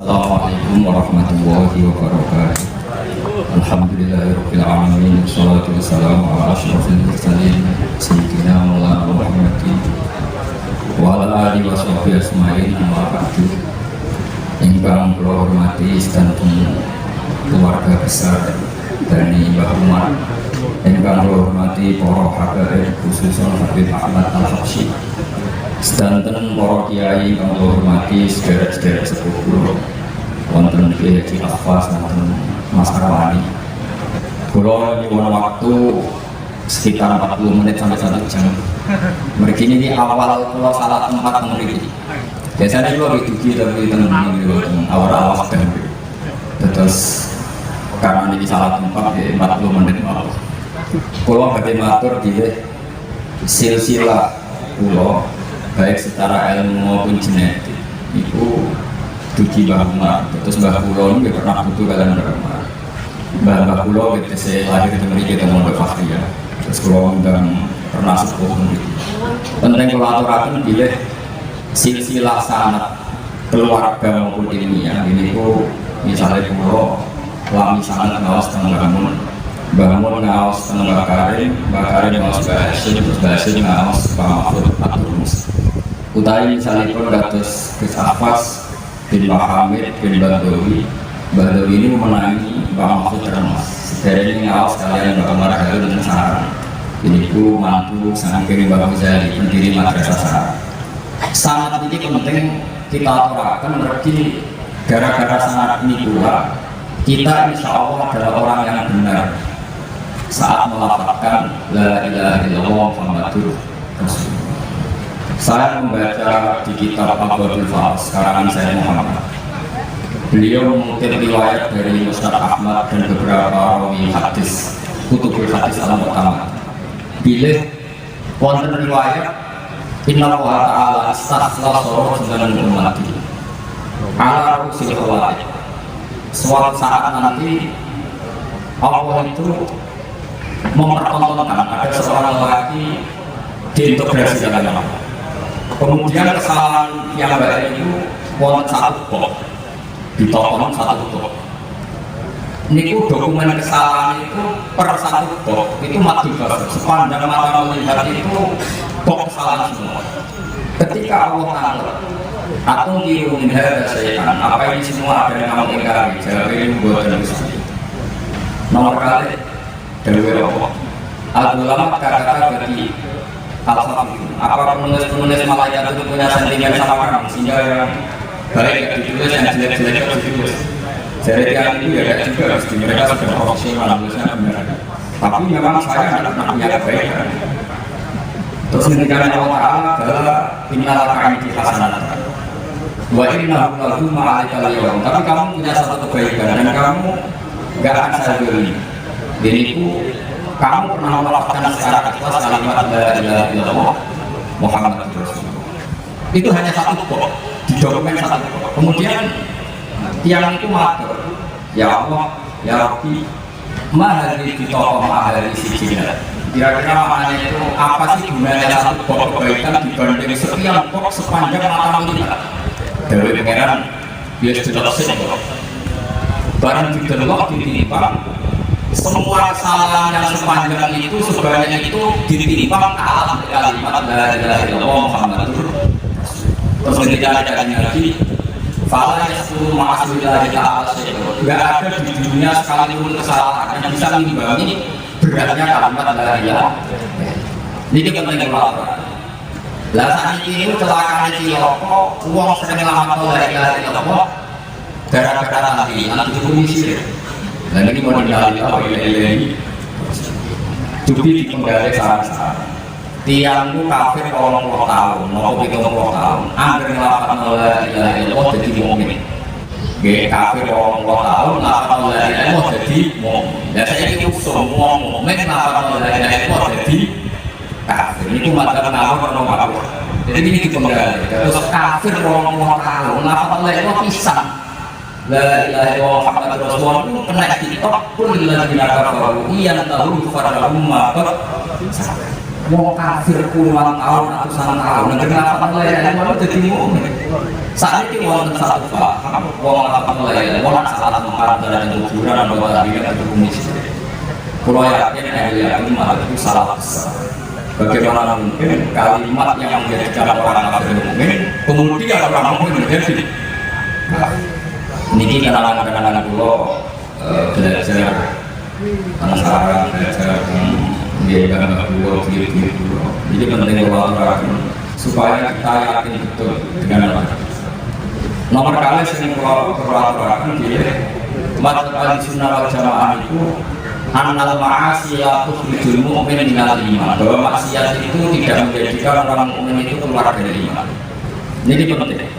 Assalamualaikum warahmatullahi wabarakatuh. Alhamdulillahirabbil alamin. Wassalatu wassalamu ala asyrofil mursalin sayyidina Maulana Muhammadin wa ala alihi wa sahbihi ajmain. Amma ba'du. Ingkang kula hormati sedanten keluarga besar dari Mbah Umar, ingkang kula hormati para habaib khususnya Habib Ahmad Al-Habsyi, sedanten para kiai kang kula hormati, sederek-sederek sepuh kula wonten Kiai Haji Afas, wonten Mas Arwani. Kula nyuwun waktu sekitar 40 menit sampai 1 jam. Mergi ini awal kula salah tempat mriki. Biasanya kula dugi tapi teng awal-awal dan terus karena ini salah tempat ya 40 menit malah. Kula badhe matur bilih silsilah kula baik secara ilmu maupun genetik itu dugi Mbah Umar. Terus Mbah Kula ini pernah butuh kalian Mbah Mbah Kula saya lahir di mriki teng Pondok Fakhriyah. Terus kula undang pernah sepuh mriki. Penting kula aturaken bilih silsilah sanad keluarga maupun ilmiah ini ku misalnya kula lami sanad ngaos teng bangun ngaos teng Mbah Karim ngaos Mbah Hasyim, terus Mbah Hasyim ngaos Pak Mahfud At-Turmus. Utawi misalipun dados Gus Afas bin Pak Hamid bin Badawi ini memenangi Pak Mahfud Termas. Dari ini ngawas kalian Mbak Umar Halil dan Sarang. Ini ku mantu sangat kiri Mbak Ghazali, pendiri Madrasah Sarang. Sanad ini penting kita aturakan mergi gara-gara sanad ini pula kita insya Allah adalah orang yang benar saat melafazkan la ilaha illallah Muhammadur Rasulullah. Saya membaca di kitab Abdul Fals karangan saya Muhammad. Beliau mengutip riwayat dari Ustaz Ahmad dan beberapa rawi hadis, kutubul hadis alam pertama. Bilih wonten riwayat Inna Allah Ta'ala istaghfara dengan ummati ala rusul khawatir. Suatu saat nanti Allah itu mempertontonkan ada seorang lelaki diintegrasi dalam Allah. Kemudian kesalahan yang baik itu wonten satu bab, ditopong satu bab. Niku dokumen kesalahan itu per satu bab itu madhubah sepanjang mata melihat itu bab kesalahan semua. Ketika Allah nangkep atau diumin hada syaitan, apa ini semua ada yang kamu ingkari, jawabin buat dan bisa. Nomor kali dawe Allah al-ulama kata-kata bagi apa penulis malaikat itu punya sentimen sama kamu sehingga yang baik ditulis, yang jelek-jelek ditulis. Jadi yang itu ya juga mesti mereka sudah profesional menulisnya benar. Tapi memang saya tidak pernah punya kebaikan. Terus ketika Allah Ta'ala adalah innal kaiti hasanat wa innahu lahu ma'alikal yawm. Tapi kamu punya satu kebaikan dan kamu gak akan saya beli. Jadi itu kamu pernah melafazkan secara ikhlas kalimat la ilaha illallah Muhammadur Rasulullah. Itu hanya satu bab di dokumen satu bab. Kemudian yang itu matur, ya Allah, ya Rabbi, mahal di toko mahal di sini. Kira-kira maknanya itu apa sih gunanya satu bab kebaikan dibanding sekian bab sepanjang mata melihat? Dari pengeran biar jelasin barang didelok ditimbang semua kesalahan yang sepanjang itu sebanyak itu ditimbang kalah kalimat la ilaha illallah Muhammadur Rasulullah. Terus ketika ada lagi fala yasuru ma'asulillahi ta'ala syai'un, enggak ada di dunia sekalipun kesalahan yang bisa mengimbangi beratnya kalimat la ilaha. Ini penting banget. Lah saat ini kecelakaan Ciloko, uang sering lama la ilaha illallah gara-gara nanti komisi. Dan ini mau dikali apa ini? Jadi dipenggali saran-saran. Tiangku kafir 20 tahun, mau 30 tahun. Angger ngelapan la ilaha illallah jadi mukmin. Gak kafir 20 tahun, ngelapan la ilaha illallah jadi mukmin. Dan saya ini semua mukmin ngelapan la ilaha illallah jadi kafir. Ini cuma ada penawar nomor. Jadi ini dipenggali. Terus kafir 20 tahun, ngelapan la ilaha illallah pisang. La ilaha illallah Muhammadur Rasulullah itu kena TikTok pun lilladzina kafaru yang tahu farahum maqad mau kafir puluhan tahun ratusan tahun kenapa la ilaha illallah jadi mukmin Saat ini wonten satu paham, wong apa mulai, wong salah mengharap dari kuburan bahwa tadi kan itu komunis. Pulau yakin, yakin malah itu salah besar. Bagaimana mungkin kalimat yang menjadikan orang kafir mukmin kemudian orang mukmin menjadi? Niki kenalan-kenalan pulau belajar penasaran, belajar menjadikan pulau dulu. Jadi penting orang supaya kita yakin betul dengan apa. Nomor kali sering peraturan di Madzhab Sunnah wal Jamaah itu annal ma'asiyah tukhrijul mu'min minal iman, bahwa maksiat itu tidak menjadikan orang mukmin itu keluar dari iman. Ini penting.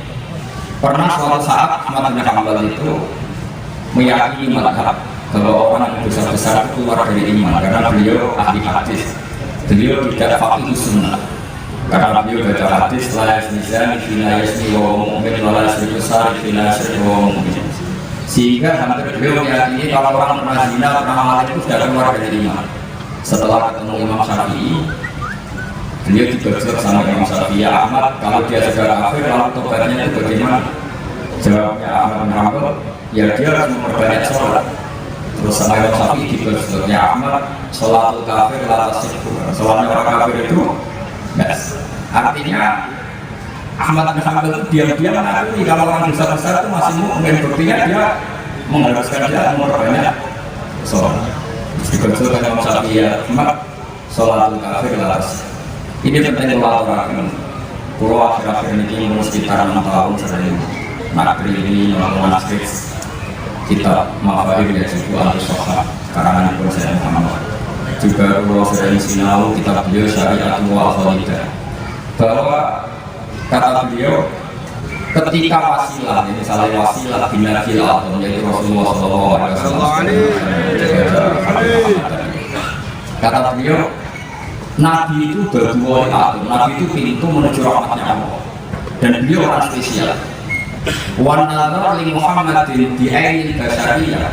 Pernah suatu saat Ahmad bin Hanbal itu meyakini madhab bahwa orang yang dosa besar itu keluar dari iman karena beliau ahli hadis, beliau tidak faqih sunnah. Karena beliau baca hadis la yasmizan fina yasmi wa mu'min wa la yasmi besar fina yasmi wa mu'min, sehingga hampir beliau meyakini kalau orang pernah zina, pernah maling itu sudah keluar dari iman. Setelah ketemu Imam Syafi'i, beliau dibajak sama Imam Syafi'i, ya Ahmad, kalau dia sudah kafir, lalu tobatnya itu bagaimana? Jawabnya Ahmad bin Hanbal, ya dia harus memperbanyak sholat. Terus sama Imam Syafi'i dibajak, ya Ahmad, sholatul kafir latas itu, sholatnya orang kafir itu yes. Artinya Ahmad bin Hanbal itu diam-diam mengakui kalau orang dosa besar itu masih mukmin, buktinya dia mengharuskan dia memperbanyak sholat. Dikerjakan Imam Syafi'i, Ahmad sholatul kafir latas. Ini penting kolaborasi. Pulau akhir-akhir ini umur sekitar 6 tahun sering nakri ini melakukan skrips kitab Mafaid ya juga al-Sohab karangan Dosen Muhammad. Juga pulau sering sinau kitab beliau Syariat Wal-Khalidah, bahwa kata beliau ketika wasilah, ini salah wasilah binafil atom, yaitu Rasulullah SAW. Kata beliau, Nabi itu berdua atom, Nabi itu pintu menuju rahmatnya Allah, dan beliau orang spesial. Wan nazar li Muhammadin di ainin basyariyah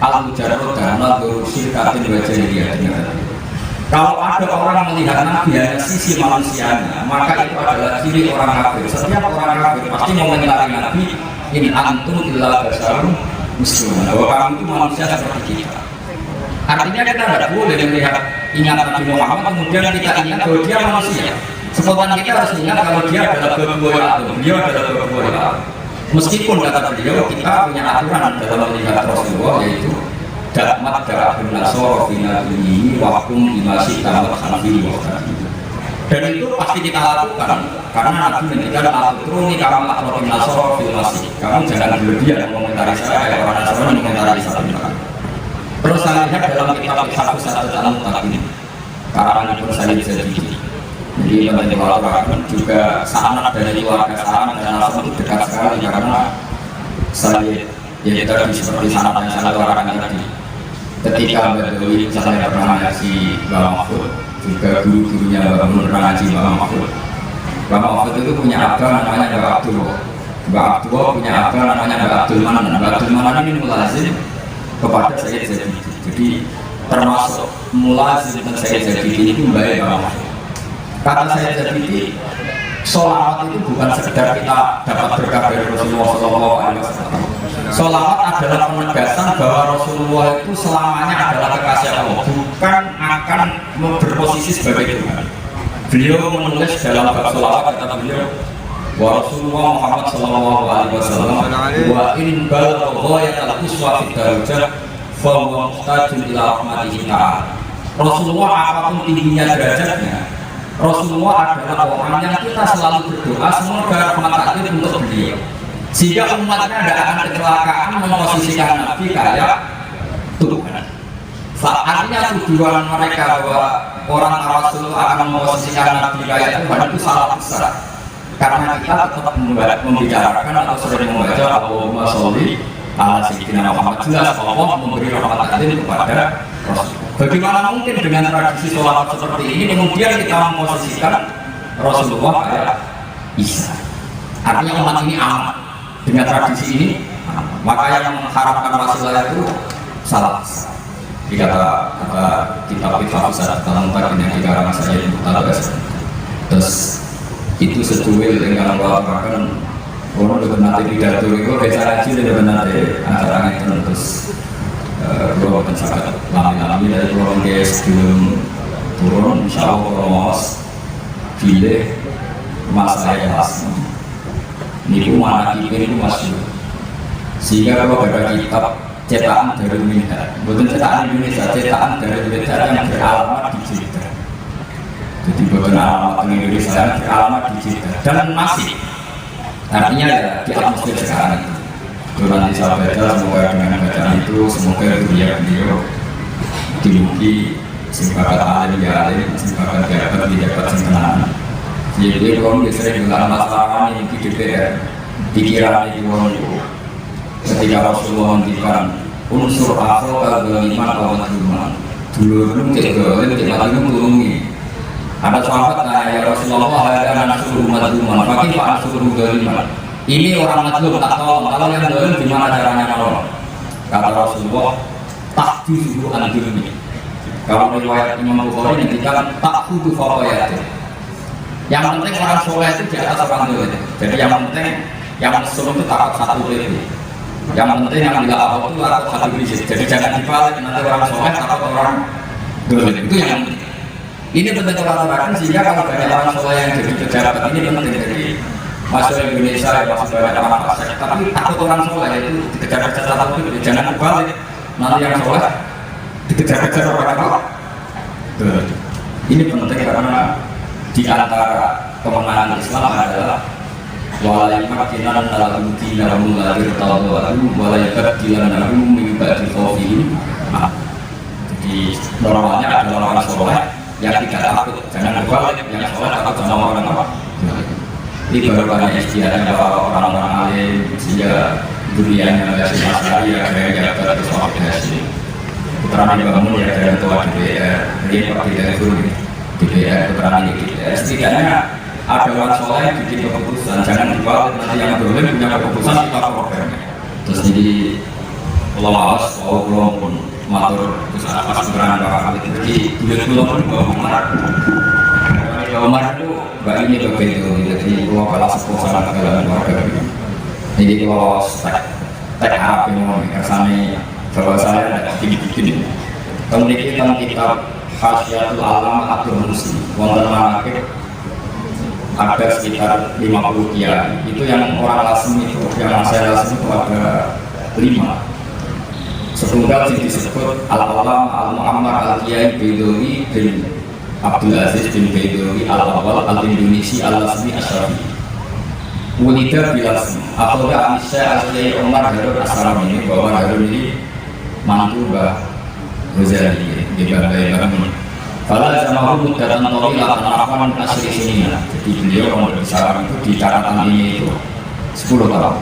al-mujarrodah nadhur syirkatin wa jahiliyatin. Kalau ada orang melihat Nabi hanya sisi manusianya, maka itu adalah ciri orang kafir. Setiap orang kafir pasti mengomentari Nabi, in antum illa basyarun muslimun, bahwa kamu itu manusia seperti kita. Artinya kita tidak boleh melihat ingat Nabi Muhammad kemudian kita ingat bahwa dia manusia. Spontan kita harus ingat kalau dia adalah berbuah atom, beliau adalah berbuah atom. Meskipun kata beliau kita punya aturan dalam melihat Rasulullah, yaitu dakmat darabun nasor fina dunia wakum dimasi tamat hanafi wakati. Dan itu pasti kita lakukan karena Nabi menjadikan al-Qur'ani kamu atrotin nasor fil masih. Kamu jangan berlebihan mengomentari saya, orang Nasrani mengomentari saya. Terus saya lihat dalam kitab satu al-Muttaqin ini karangan Sayyid Zabidi. Jadi penting kolaborasi juga sanad dari keluarga sanad dan langsung itu dekat sekali karena saya ya tadi seperti sanad yang saya keluarkan tadi. Ketika Mbak Dewi misalnya pernah ngaji Mbak Mahfud, juga guru-gurunya Mbak Mun pernah ngaji Mbak Mahfud. Mbak Mahfud itu punya abang namanya Mbak Abdul. Mbak Abdul punya abang namanya Mbak Abdul Manan. Mbak Abdul Manan ini mulazim kepada Sayyid Zabidi. Jadi termasuk mulazim dan Sayyid Zabidi itu Mbak Mahfud. Kata Sayyid Zabidi, sholawat itu bukan sekedar kita dapat berkah dari Rasulullah SAW. Sholawat adalah penegasan bahwa Rasulullah itu selamanya adalah kekasih Allah, bukan akan berposisi sebagai Tuhan. Beliau menulis dalam bab sholawat, kata beliau, wa Rasulullah Muhammad SAW wa in balagha ghayatal quswa fi darajah fa huwa muhtajun ila rahmatihi ta'ala. Rasulullah apapun tingginya derajatnya, Rasulullah adalah orang yang kita selalu berdoa semoga rahmat Allah untuk beliau, sehingga umatnya tidak akan kecelakaan memposisikan Nabi kayak Tuhan. Artinya tujuan mereka bahwa orang Rasulullah akan memposisikan Nabi kayak Tuhan itu salah besar, karena kita tetap membicarakan atau sering membaca Allahumma sholli ala sayyidina Muhammad. Jelas Allah memberi rahmat Allah kepada Rasul. Bagaimana mungkin dengan tradisi sholat seperti ini kemudian kita memposisikan Rasulullah kayak Isa? Artinya umat ini aman dengan tradisi ini, maka yang mengharapkan wasilah itu salah. Jika kata kitab Ifah dalam tadi yang dikarang saya itu terus itu sesuai dengan melakukan Kalau udah nanti pidato itu biasa aja udah nanti acaranya itu terus kalau akan sangat lami-lami dari pulau ke sebelum turun, insya Allah kalau mau pilih mas saya khas. Ini pun mana kipin itu masuk. Sehingga kalau ada kitab cetakan dari Indonesia, bukan cetakan Indonesia, cetakan dari Indonesia yang beralamat di Jeddah. Jadi bukan alamat Indonesia yang beralamat di Jeddah dan masih. Artinya ya di atmosfer sekarang itu. Nanti saya baca semoga dengan bacaan itu semoga beliau dimuji sebagai alim ya alim, sebagai jabat di jabat senang. Jadi kalau sering dalam masalah ini di DPR pikiran itu ketika Rasulullah menghentikan unsur akhlak kegaliman kawan iman dulu tidak turungi. Ada sahabat ya Rasulullah ada anak suruh mazluman, bagi pak suruh galiman. Ini orang mazlum tak tahu kalau yang zalim gimana caranya kalau kata Rasulullah tak disuruh anjurni. Kalau riwayat Imam Bukhari ngendikan tak kudu faqayat. Yang penting orang soleh itu di atas orang zalim. Jadi yang penting yang mazlum itu tak satu itu. Yang penting yang bila apa itu takut satu biji. Jadi jangan dibalik nanti orang soleh takut orang zalim. Itu yang penting. Ini penting orang-orang sehingga kalau banyak orang soleh yang jadi pejabat ini penting jadi masuk Indonesia ya masih banyak orang fasik. Tapi takut orang soleh itu dikejar-kejar satu itu jangan dibalik nanti yang soleh dikejar-kejar orang apa? Ini penting karena di antara kemenangan Islam adalah walai makinan dalam dina mulai tertawaru walai kadilan dalam mengibadi khawfihim. Jadi normalnya adalah orang soleh yang tidak takut, jangan berbalik, yang soleh takut sama orang apa? Ini baru banyak istiadatnya orang-orang alim, sehingga dunianya berhasil masyarakat, ada yang jabat atau soal berhasil. Putraan dibangun ya dari tua DPR, ini Pak Direktur DPR, putraan DPR. Setidaknya ada orang soleh yang bikin keputusan, jangan dibalik, nanti yang boleh punya keputusan kita programnya. Terus jadi Allah awas, Allah pun matur terus apa sebenarnya Pak Khalid. Jadi dulu pun Bapak Umar itu Mbak ini begitu. Jadi kalau kalah sepuh sama kegalaan keluarga. Jadi kalau tek Arab ini mau kersane bahwa saya tidak bikin. Kemudian tentang kitab Khasyatul Alam Abdul Musi wonten manakib ada sekitar 50 kiai. Itu yang orang Lasem itu, yang saya Lasem itu ada 5. Setunggal yang disebut Al-Alam Al-Mu'ammar Al-Qiyai Baidowi bin Abdul Aziz bin Baidowi Al-Awwal Al-Indonesia Al-Lasmi Asyarafi Wulida Bilasmi Akhulda Aisyah Al-Qiyai Umar Harun Asram ini bahwa Harun ini mantu Mbah Ghazali di Bandai Bangun Fala Jamahu Mudatan Tawil Al-Afan Asri Sini. Jadi beliau kalau besar itu di catatan ini itu 10 tahun.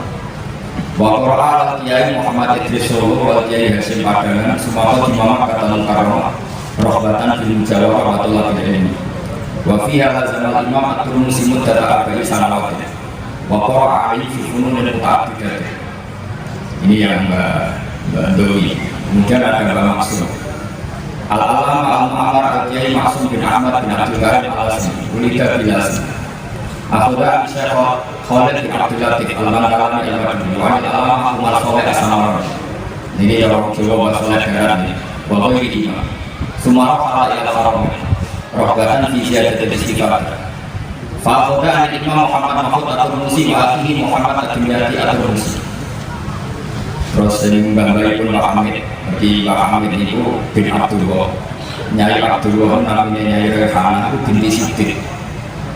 Wa Qur'an Kiai Muhammad Idris Solo wa Kiai Hasyim Padangan Sumatera di Mamak Kata Mukarramah Rohbatan bin Jawa Rahmatullah Bid'ini wa fiha hazamal imam at-Turmusi muddata arba'in sanawat wa qara'a ali fi funun al-muta'abbidat. Ini yang Mbak Doi. Kemudian ada Mbak Maksum Al-Alam Al-Mu'ammar Al-Kiai Maksum bin Ahmad bin Abdul Karim Al-Asmi Ulida Bilasmi Akhulda Syekh Khalid bin Abdul Latif Al-Mankalami Al-Madini wa Al-Alam Umar Soleh As-Sanawar. Ini orang Jawa Soleh Darat ini wa ghairi imam Sumara Fala Al-Haram Rohbatan fi Ziyadatul Istighfar Fa'akhulda Imam Muhammad Mahfud At-Turmusi wa akhihi Muhammad Ad-Dimyati At-Turmusi. Terus yang Mbak pun Pak Hamid. Jadi Pak Hamid itu bin Abdullah Nyai Abdullah namanya Nyai Rehana itu binti Siddiq.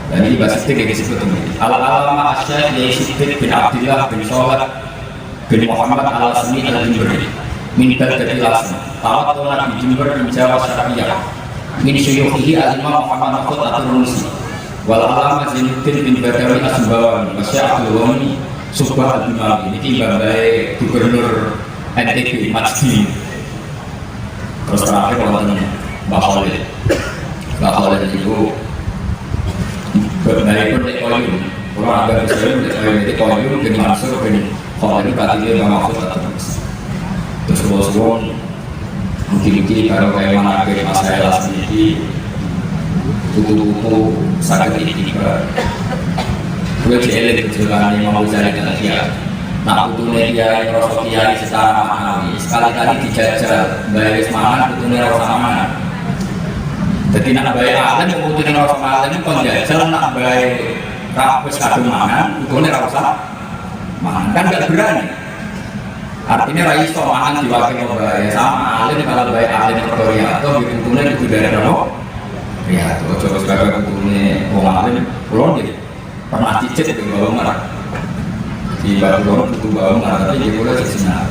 Dan ini Mbak Siddiq yang disebut ini Al-Alama Asyad Nyai Siddiq bin Abdillah bin Sholat bin Muhammad Al-Asmi Al-Jimberi min Baldati Lasmi Tawat Tona bin Jimber bin Jawa Syarabiyah min Syuyukhihi Al-Imam Muhammad Mahfud At-Turmusi Wal-Alama Zainuddin bin Badawi As-Sumbawan Masya Abdul Wani Subah Al-Bimami. Ini Mbak Gubernur NTB Majdi. Terus terakhir Mbak Khalid. Mbak Khalid itu dari pun Koyum. Kalau agak besar itu Koyum bin Mansur bin Khalid berarti dia Mbak Mahfud At-Turmusi. Terus suwon mungkin kalau kayak mana ke masalah sendiri buku-buku sakit ini gue jelit kejurukan yang mau cari dia. Nah butuhnya dia rosok kiai secara maknawi sekali-kali dijajal bayar semangat butuhnya rosok mana. Jadi nak bayar alim butuhnya rosok alim ini penjajal nak bayar rapus kadung mangan butuhnya rosok mangan kan gak berani. Artinya raiso mangan diwakil bayar sama alim kalau bayar alim Korea atau butuhnya di budaya dong. Ya tuh coba sebagai butuhnya orang alim pulau gitu pernah cicit di bawah marah. Di bawah itu bawah marah tapi dia boleh sinar.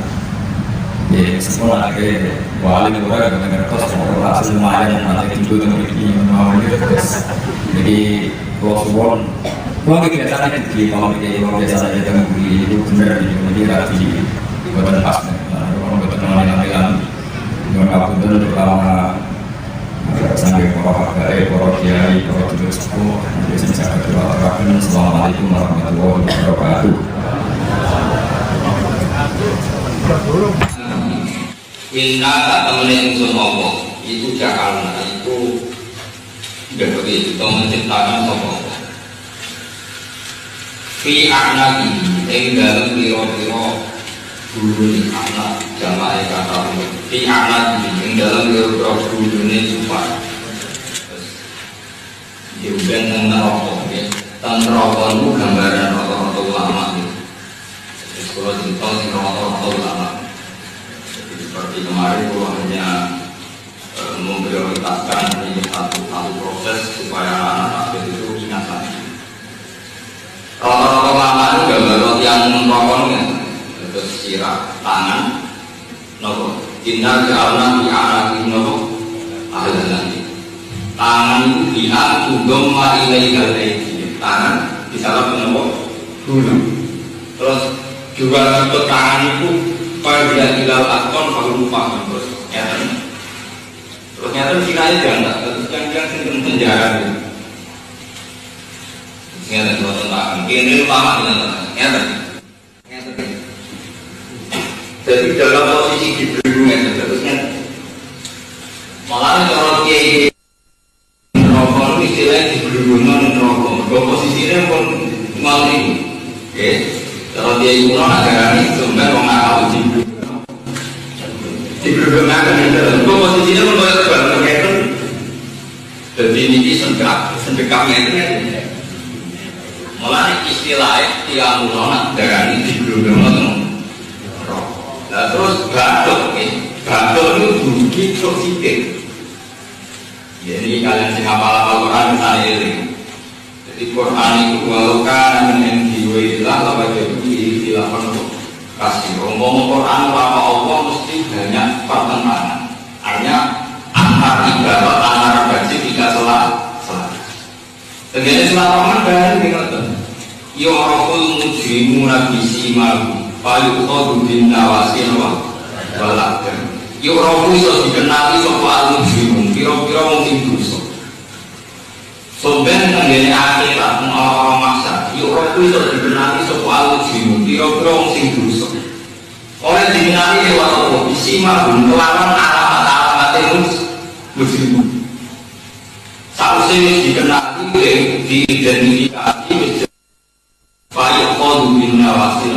Ya semua lagi wali negara dengan kertas orang lumayan nanti tidur dengan ini mau gitu. Jadi close kalau biasanya di kalau biasanya dengan itu benar jadi rapi bukan pas. Kalau betul yang bilang dengan aku betul pertama sampai para kiai, para tujuh sepuh, biasanya saya berdoa. Assalamualaikum warahmatullahi wabarakatuh. Minta tak temenin unsur Allah itu jakarna itu tidak begitu kita menciptakan Allah fi anaki yang dalam biro-biro guru ni anak jamaah kata fi anaki yang dalam biro-biro guru ni supaya diuben tentang rokok tentang rokok itu gambaran rokok ulama kalau cinta si rokok ulama seperti kemarin gua hanya memprioritaskan ini satu proses supaya anak-anak itu ingat lagi. Rokok lama itu gambar yang rokoknya terus sirah tangan, nopo tindak jalan di arah ini nopo ada lagi. Tangan itu dia tugem marilai galai tangan di salah nopo dulu. Terus juga untuk tangan itu kalau dia hilal akon kalau lupa terus nyata kiranya jangan terus yang sering penjara itu nyata kalau tentang ini lama nyata jadi dalam posisi di belakangnya terusnya malah kalau kiai rokok istilahnya di belakang rokok posisinya pun malah ini kalau dia itu orang ajaran itu sebenarnya orang akal di berbagai macam posisinya pun banyak banget itu jadi ini sedekapnya itu kan malah istilahnya tiga orang ajaran di berbagai nah terus gaduh itu bunyi toksik jadi kalian sih hafal Quran misalnya ini jadi Quran itu walukan yang diwailah lawa jadi dilakukan untuk kasih ngomong Quran lama Allah mesti banyak pertentangan artinya antar ibadah antara baca tidak salah terjadi selama dan dengan ya Rabbul mujrimu nabi simahu fayuqadu bin nawasin walakan ya Rabbul iso dikenali sapa al-mujrimu kira-kira wong sing dosa soben tenggene akhirat orang maksa ya Rabbul iso dikenali sapa al-mujrimu kira-kira wong sing dosa oleh dikenali lewat Allah simahu kelawan alamat-alamat mujrimu sausé dikenali diidentifikasi fayuqadu bin nawasin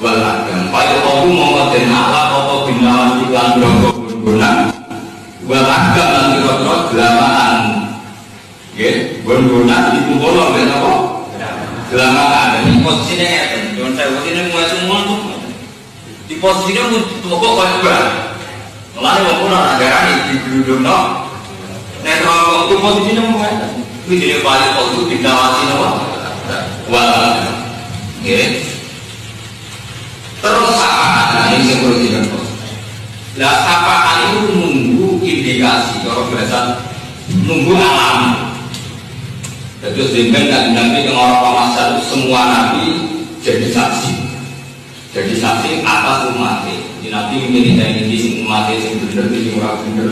walakan fayuqadu mongkoden alat apa bin nawasin lan guna walakan lan kira-kira gelamaan nggih guna dikumpul oleh apa gelamaan ini posisinya ngeten yon sewu ini mulai semua tuh di posisinya pokok kaya barang mulai wong ora ngarani digrudungno nek rokok itu posisinya mulai ini jadi fayuqadu bin nawasin walakan okay. Terus apaan ini yang perlu dilakukan? Nah, apaan itu nunggu indikasi kalau bahasa nunggu alam. Jadi sehingga nabi yang orang masa semua nabi jadi saksi atas umatnya. Di nabi menjadi ini umatnya yang benar ini orang benar.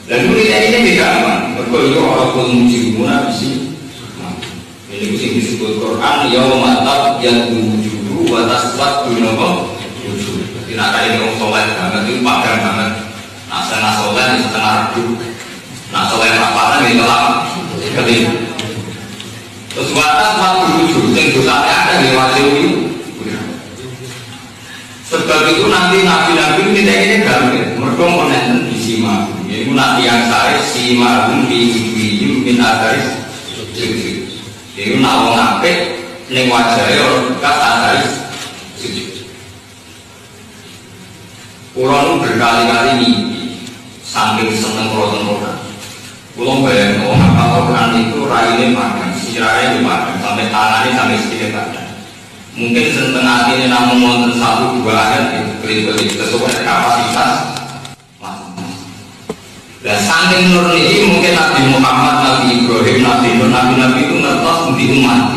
Dan ini beda kan? Kalau orang pun mujibuna bisi. Ini mesti disebut Quran yauma tabyaddu wujuh wa taswaddu wujuh. Jadi nak kali orang soleh banget itu pagar banget. Nak setengah soleh itu setengah redup. Nak soleh rapatan itu lah. Terus wa taswaddu sing dosane ada di wajib itu. Sebab itu nanti nabi-nabi kita ini gampang mereka menenten di sima itu nanti yang saya sima di min adaris itu nak ngapik ning wajahnya orang bekas adaris orang berkali-kali mimpi saking seneng Quran bayang orang apa Quran itu raine makan sirahnya dimakan sampai tangannya sampai sedikit badan mungkin setengah ini namun nonton 1-2 ayat itu sesuai kapasitas dan saking nur ini mungkin Nabi Muhammad, Nabi Ibrahim, Nabi Nur, Nabi itu ngertos di umat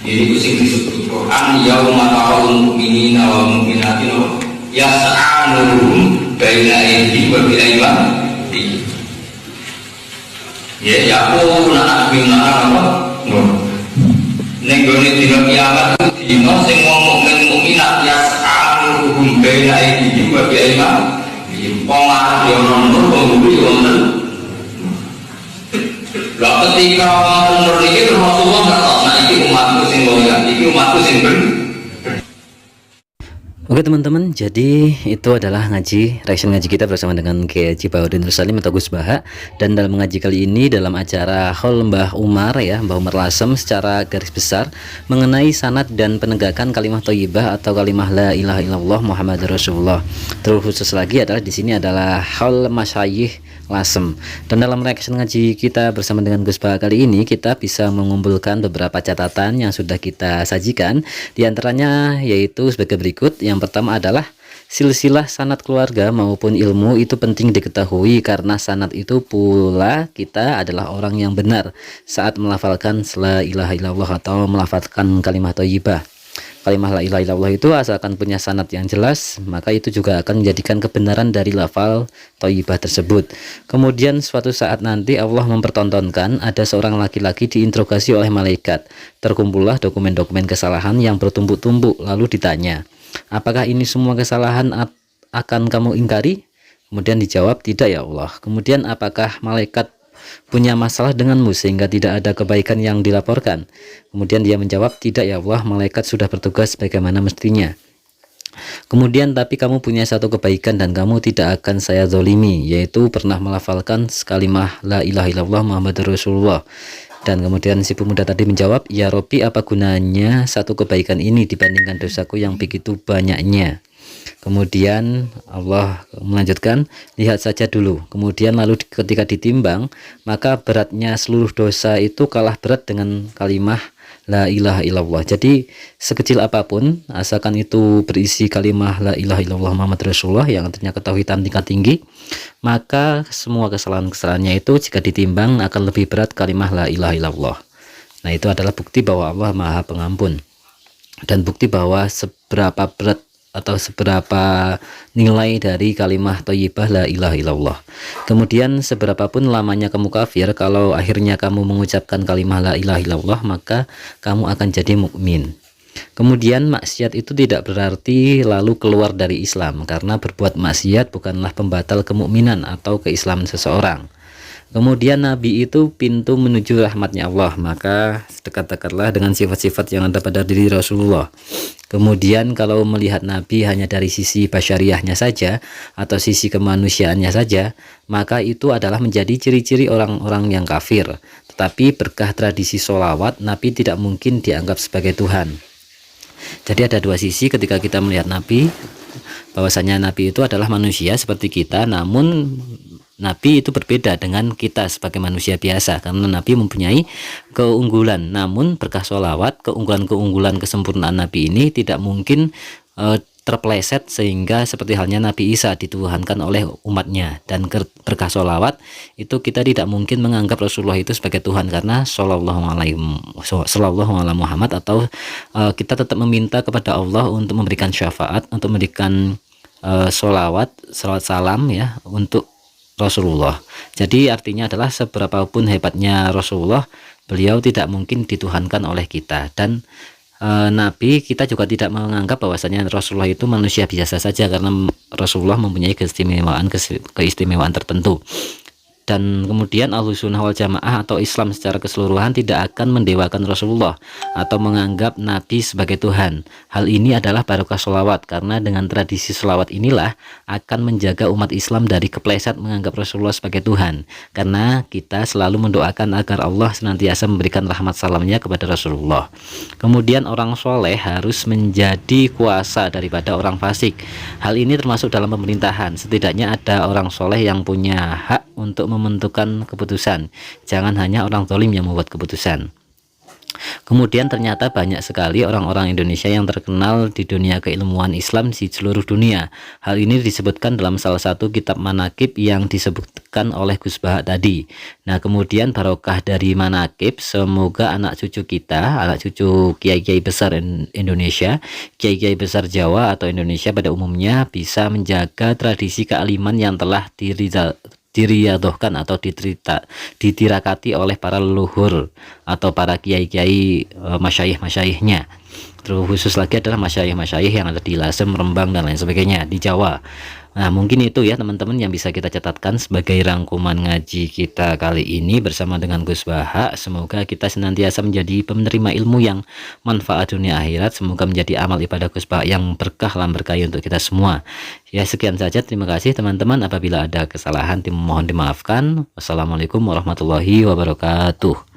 ini kucing disebut Quran yauma tarawul mu'minina wal mu'minati yas'anuhum baina aydihim wa bi'aymanihim ya aku nak bimana nur nenggone dina kiamat dina sing wong mukmin mukminat yas'aluhum baina aydihim wa bi'aymanihim pangarep yo nur pengguri wonten lha ketika wonten nur iki Rasulullah nggak tahu nah iki umatku sing loyal iki umatku sing Oke teman-teman, jadi itu adalah reaction ngaji kita bersama dengan Kiai Haji Baharudin Rusalim atau Gus Baha. Dan dalam ngaji kali ini dalam acara Haul Mbah Umar ya, Mbah Umar Lasem secara garis besar mengenai sanad dan penegakan kalimah thayyibah atau kalimah la ilaha illallah Muhammadur Rasulullah. Terus khusus lagi adalah di sini adalah Haul Masyayikh Lasem. Dan dalam reaction ngaji kita bersama dengan Gus Baha kali ini kita bisa mengumpulkan beberapa catatan yang sudah kita sajikan. Di antaranya yaitu sebagai berikut. Yang pertama adalah silsilah sanad keluarga maupun ilmu itu penting diketahui karena sanad itu pula kita adalah orang yang benar saat melafalkan la ilaha illallah atau melafalkan kalimah thayyibah. Kalimah la ilaha illallah itu asalkan punya sanad yang jelas, maka itu juga akan menjadikan kebenaran dari lafal thayyibah tersebut. Kemudian suatu saat nanti Allah mempertontonkan ada seorang laki-laki diinterogasi oleh malaikat. Terkumpullah dokumen-dokumen kesalahan yang bertumpuk-tumpuk, lalu ditanya, apakah ini semua kesalahan akan kamu ingkari? Kemudian dijawab, tidak ya Allah. Kemudian apakah malaikat punya masalah denganmu sehingga tidak ada kebaikan yang dilaporkan? Kemudian dia menjawab, tidak ya Allah, malaikat sudah bertugas bagaimana mestinya. Kemudian tapi kamu punya satu kebaikan dan kamu tidak akan saya zolimi, yaitu pernah melafalkan kalimah la ilaha illallah Muhammadur Rasulullah. Dan kemudian si pemuda tadi menjawab, ya Robi, apa gunanya satu kebaikan ini dibandingkan dosaku yang begitu banyaknya? Kemudian Allah melanjutkan, lihat saja dulu. Kemudian lalu ketika ditimbang, maka beratnya seluruh dosa itu kalah berat dengan kalimah la ilaha illallah. Jadi sekecil apapun, asalkan itu berisi kalimah la ilaha illallah Muhammad Rasulullah yang artinya ketauhidan tingkat tinggi, maka semua kesalahan-kesalahannya itu jika ditimbang akan lebih berat kalimah la ilaha illallah. Nah, itu adalah bukti bahwa Allah Maha Pengampun dan bukti bahwa seberapa berat atau seberapa nilai dari kalimah thayyibah la ilaha illallah. Kemudian seberapapun lamanya kamu kafir, kalau akhirnya kamu mengucapkan kalimah la ilaha illallah, maka kamu akan jadi mukmin. Kemudian maksiat itu tidak berarti lalu keluar dari Islam, karena berbuat maksiat bukanlah pembatal kemukminan atau keislaman seseorang. Kemudian Nabi itu pintu menuju rahmatnya Allah, maka dekat-dekatlah dengan sifat-sifat yang ada pada diri Rasulullah. Kemudian kalau melihat Nabi hanya dari sisi basyariahnya saja atau sisi kemanusiaannya saja, maka itu adalah menjadi ciri-ciri orang-orang yang kafir. Tetapi berkah tradisi sholawat, Nabi tidak mungkin dianggap sebagai Tuhan. Jadi ada dua sisi ketika kita melihat Nabi, bahwasanya Nabi itu adalah manusia seperti kita, namun Nabi itu berbeda dengan kita sebagai manusia biasa, karena Nabi mempunyai keunggulan. Namun berkah sholawat, keunggulan-keunggulan kesempurnaan Nabi ini tidak mungkin terpeleset sehingga seperti halnya Nabi Isa dituhankan oleh umatnya. Dan berkah sholawat itu kita tidak mungkin menganggap Rasulullah itu sebagai Tuhan, karena sallallahu alaihi Muhammad, atau kita tetap meminta kepada Allah untuk memberikan syafaat, untuk memberikan sholawat salam ya untuk Rasulullah. Jadi artinya adalah seberapapun hebatnya Rasulullah, beliau tidak mungkin dituhankan oleh kita. Dan Nabi kita juga tidak menganggap bahwasanya Rasulullah itu manusia biasa saja, karena Rasulullah mempunyai keistimewaan tertentu. Dan kemudian Ahlussunnah wal Jamaah atau Islam secara keseluruhan tidak akan mendewakan Rasulullah atau menganggap Nabi sebagai Tuhan. Hal ini adalah barokah sholawat, karena dengan tradisi sholawat inilah akan menjaga umat Islam dari kepleset menganggap Rasulullah sebagai Tuhan, karena kita selalu mendoakan agar Allah senantiasa memberikan rahmat salamnya kepada Rasulullah. Kemudian orang soleh harus menjadi kuasa daripada orang fasik. Hal ini termasuk dalam pemerintahan. Setidaknya ada orang soleh yang punya hak untuk menentukan keputusan, jangan hanya orang zalim yang membuat keputusan. Kemudian ternyata banyak sekali orang-orang Indonesia yang terkenal di dunia keilmuan Islam di seluruh dunia. Hal ini disebutkan dalam salah satu kitab manakib yang disebutkan oleh Gus Baha tadi. Nah, kemudian barokah dari manakib, semoga anak cucu kita, anak cucu kiai-kiai besar Indonesia, kiai-kiai besar Jawa atau Indonesia pada umumnya, bisa menjaga tradisi kealiman yang telah diriadohkan atau ditirakati oleh para leluhur atau para kiai-kiai, masyayikh-masyayikhnya. Terus khusus lagi adalah masyayikh-masyayikh yang ada di Lasem, Rembang dan lain sebagainya di Jawa. Nah, mungkin itu ya teman-teman yang bisa kita catatkan sebagai rangkuman ngaji kita kali ini bersama dengan Gus Baha. Semoga kita senantiasa menjadi penerima ilmu yang manfaat dunia akhirat. Semoga menjadi amal ibadah Gus Baha yang berkah lan berkahi untuk kita semua. Ya, sekian saja, terima kasih teman-teman. Apabila ada kesalahan mohon dimaafkan. Wassalamualaikum warahmatullahi wabarakatuh.